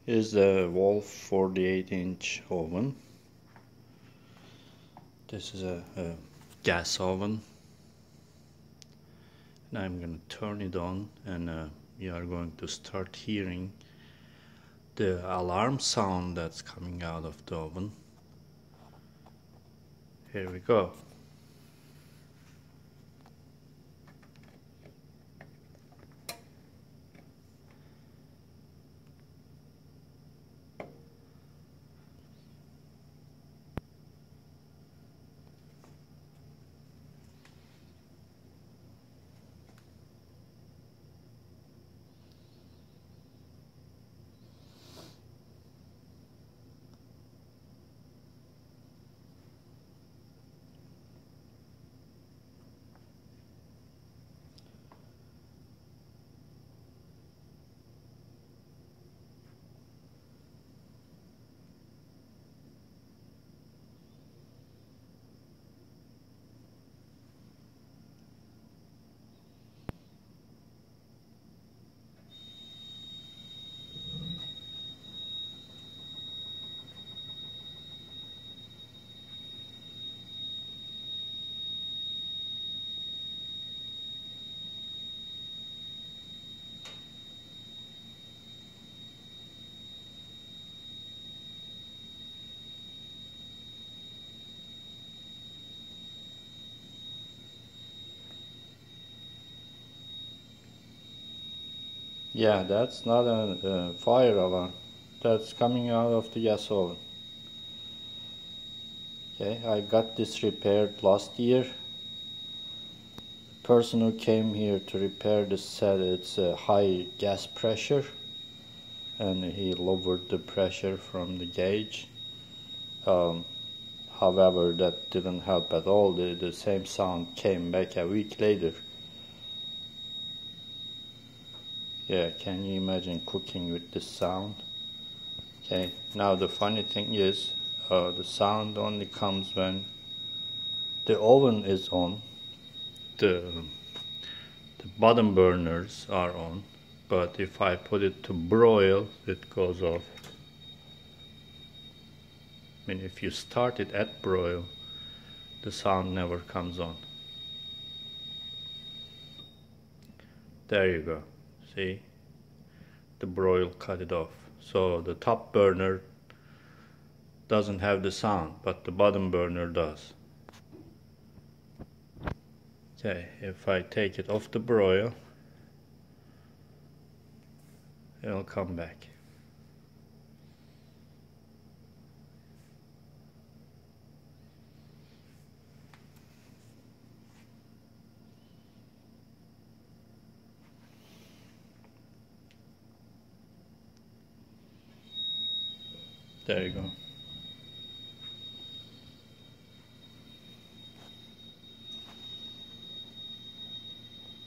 Is the Wolf 48-inch oven. This is a gas oven. Now I'm going to turn it on, and you are going to start hearing the alarm sound that's coming out of the oven. Here we go. Yeah, that's not a fire alarm. That's coming out of the gas oven. Okay, I got this repaired last year. The person who came here to repair this said it's a high gas pressure, and he lowered the pressure from the gauge. However, that didn't help at all. The same sound came back a week later. Yeah, can you imagine cooking with this sound? Okay, now the funny thing is, the sound only comes when the oven is on. The bottom burners are on, but if I put it to broil, it goes off. I mean, if you start it at broil, the sound never comes on. There you go. See? The broil cut it off. So the top burner doesn't have the sound, but the bottom burner does. Okay, if I take it off the broil, it'll come back. There you go.